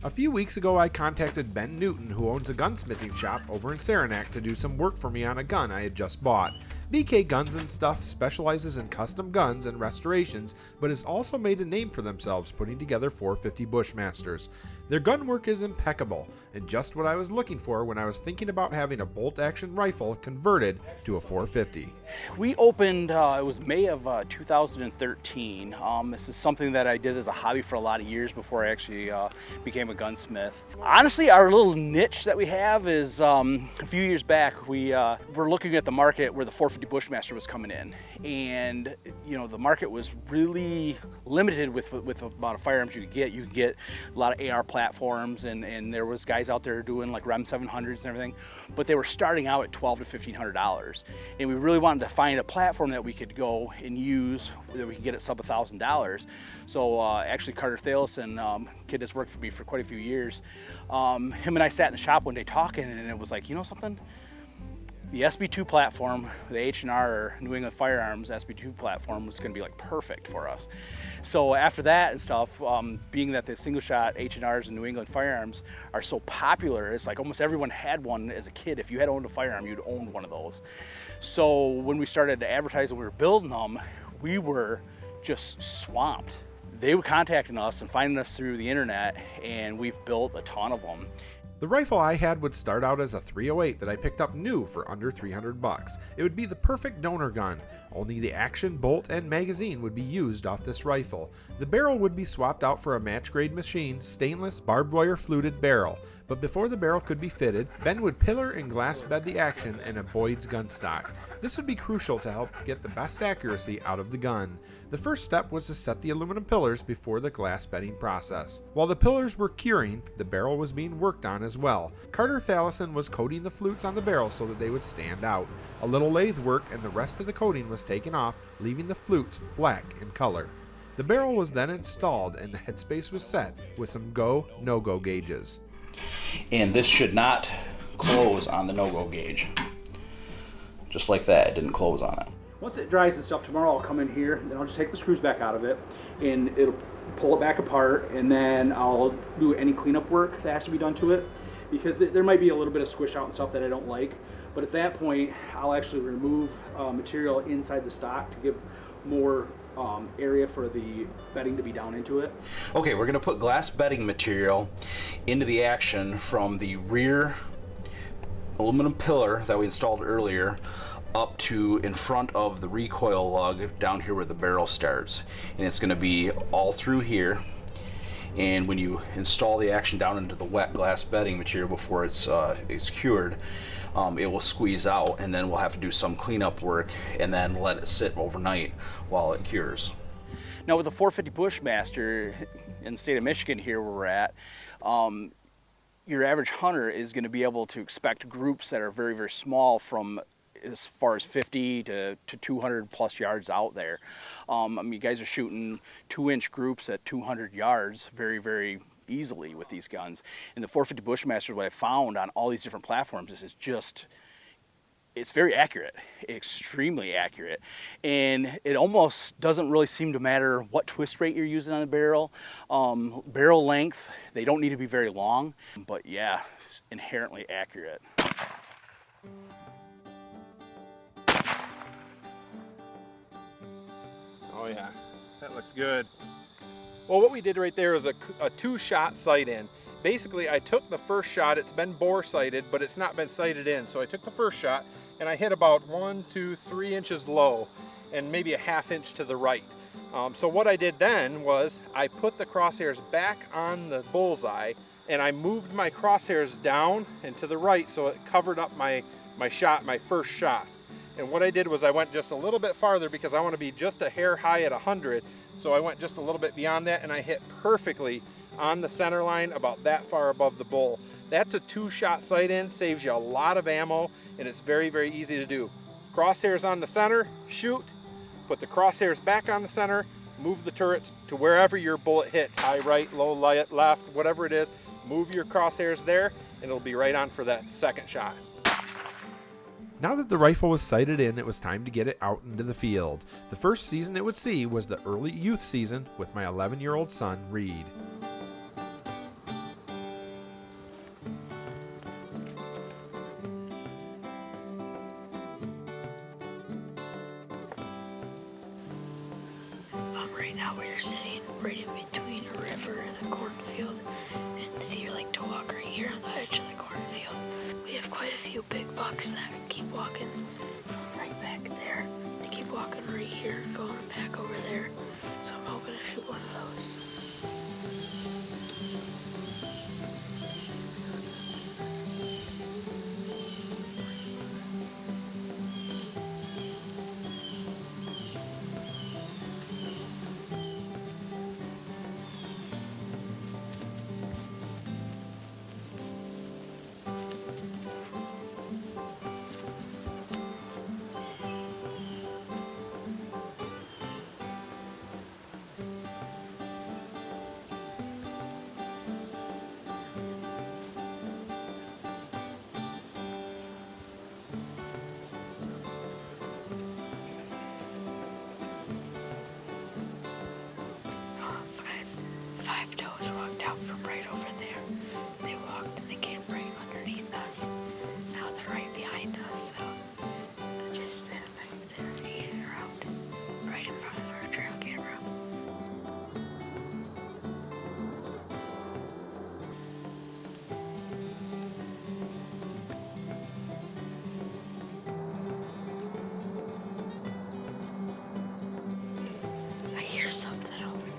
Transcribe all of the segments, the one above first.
A few weeks ago, I contacted Ben Newton, who owns a gunsmithing shop over in Saranac, to do some work for me on a gun I had just bought. BK Guns and Stuff specializes in custom guns and restorations, but has also made a name for themselves putting together 450 Bushmasters. Their gun work is impeccable, and just what I was looking for when I was thinking about having a bolt-action rifle converted to a 450. We opened, it was May of 2013. This is something that I did as a hobby for a lot of years before I actually became a gunsmith. Honestly, our little niche that we have is a few years back, we were looking at the market where the 450 Bushmaster was coming in. And, you know, the market was really limited with the amount of firearms you could get. You could get a lot of AR platforms, and there was guys out there doing like REM 700s and everything, but they were starting out at $1,200 to $1,500. And we really wanted to find a platform that we could go and use that we could get at sub $1,000. So actually Carter Thalison, kid that's worked for me for quite a few years, him and I sat in the shop one day talking, and it was like, you know something? The SB2 platform, the H&R or New England Firearms SB2 platform was going to be like perfect for us. So after that and stuff, being that the single shot H&Rs and New England Firearms are so popular, it's like almost everyone had one as a kid. If you had owned a firearm, you'd owned one of those. So when we started to advertise and we were building them, we were just swamped. They were contacting us and finding us through the internet, and we've built a ton of them. The rifle I had would start out as a 308 that I picked up new for under $300. It would be the perfect donor gun, only the action, bolt, and magazine would be used off this rifle. The barrel would be swapped out for a match grade machine, stainless, barbed wire fluted barrel. But before the barrel could be fitted, Ben would pillar and glass bed the action in a Boyd's gun stock. This would be crucial to help get the best accuracy out of the gun. The first step was to set the aluminum pillars before the glass bedding process. While the pillars were curing, the barrel was being worked on as well. Carter Thalison was coating the flutes on the barrel so that they would stand out. A little lathe work and the rest of the coating was taken off, leaving the flutes black in color. The barrel was then installed and the headspace was set with some go, no-go gauges. And this should not close on the no-go gauge. Just like that, it didn't close on it. Once it dries and stuff, tomorrow I'll come in here, then I'll just take the screws back out of it, and it'll pull it back apart, and then I'll do any cleanup work that has to be done to it, because there might be a little bit of squish out and stuff that I don't like. But at that point, I'll actually remove material inside the stock to give more area for the bedding to be down into it. Okay, we're gonna put glass bedding material into the action from the rear aluminum pillar that we installed earlier up to in front of the recoil lug down here where the barrel starts. And it's gonna be all through here. And when you install the action down into the wet glass bedding material before it's cured, it will squeeze out, and then we'll have to do some cleanup work and then let it sit overnight while it cures. Now with the 450 Bushmaster in the state of Michigan here where we're at, your average hunter is going to be able to expect groups that are very, very small from as far as 50 to 200 plus yards out there. I mean, you guys are shooting 2-inch groups at 200 yards very, very easily with these guns. And the 450 Bushmaster, what I found on all these different platforms is it's very accurate, extremely accurate. And it almost doesn't really seem to matter what twist rate you're using on the barrel. Barrel length, they don't need to be very long, but yeah, inherently accurate. Oh yeah, that looks good. Well, what we did right there is a 2-shot sight in. Basically, I took the first shot, it's been bore sighted, but it's not been sighted in. So I took the first shot and I hit about 1, 2, 3 inches low and maybe a 1/2 inch to the right. So what I did then was I put the crosshairs back on the bullseye and I moved my crosshairs down and to the right so it covered up my shot, my first shot. And what I did was I went just a little bit farther because I want to be just a hair high at 100. So I went just a little bit beyond that and I hit perfectly on the center line about that far above the bull. That's a 2-shot sight in, saves you a lot of ammo, and it's very, very easy to do. Crosshairs on the center, shoot, put the crosshairs back on the center, move the turrets to wherever your bullet hits, high right, low left, whatever it is, move your crosshairs there, and it'll be right on for that second shot. Now that the rifle was sighted in, it was time to get it out into the field. The first season it would see was the early youth season with my 11-year-old son, Reed. right now where you're sitting, right in between a river and a cornfield, and the deer like to walk right here on the edge of the cornfield. We have quite a few big bucks that keep walking right back there. They keep walking right here and going back over there. So I'm hoping to shoot one of those. Five does walked out from right over there. They walked and they came right underneath us. Now they're right behind us, so I just stand back there and eat it around, right in front of our trail camera. I hear something over there.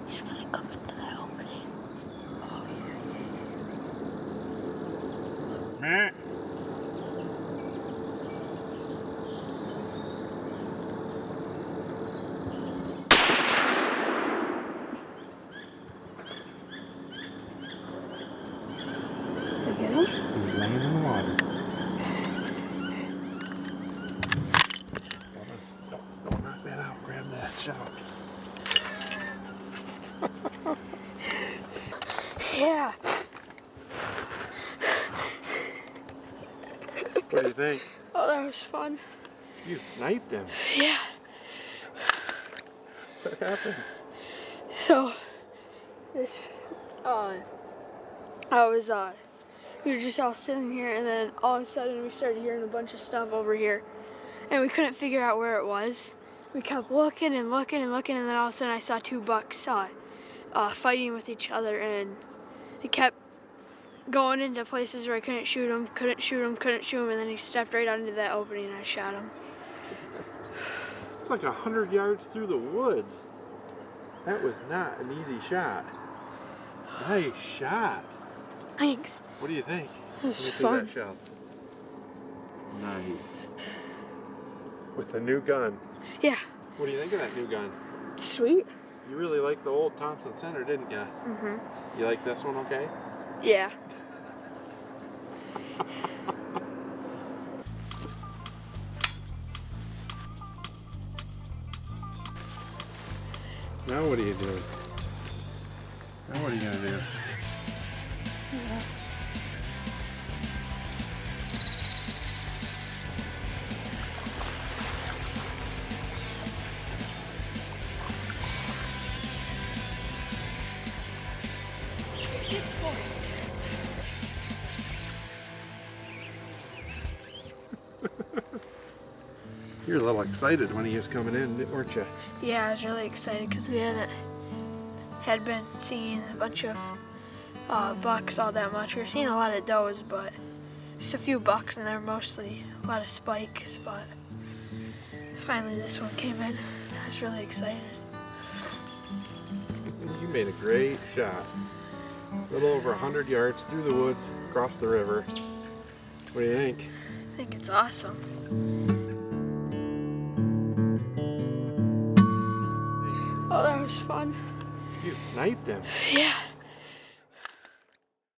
He's gonna come into that opening. Oh, Meh. you get him? He's laying in the water. Don't knock that out. Grab that shot. Yeah. What do you think? Oh, that was fun. You sniped him. Yeah. What happened? So, this, we were just all sitting here, and then all of a sudden we started hearing a bunch of stuff over here, and we couldn't figure out where it was. We kept looking and looking and looking, and then all of a sudden I saw two bucks fighting with each other, and it kept going into places where I couldn't shoot him, and then he stepped right out into that opening, and I shot him. It's like 100 yards through the woods. That was not an easy shot. Nice shot. Thanks. What do you think? It was Let me see fun. that shot. Nice. With the new gun. Yeah. What do you think of that new gun? Sweet. You really liked the old Thompson Center, didn't you? Mm-hmm. You like this one okay? Yeah. Now what are you doing? Now what are you going to do? Yeah. You're a little excited when he was coming in, weren't you? Yeah, I was really excited because we had been seeing a bunch of bucks all that much. We were seeing a lot of does, but just a few bucks, and they're mostly a lot of spikes. But finally, this one came in. I was really excited. You made a great shot. A little over 100 yards through the woods, across the river. What do you think? I think it's awesome. Oh, that was fun. You sniped him. Yeah.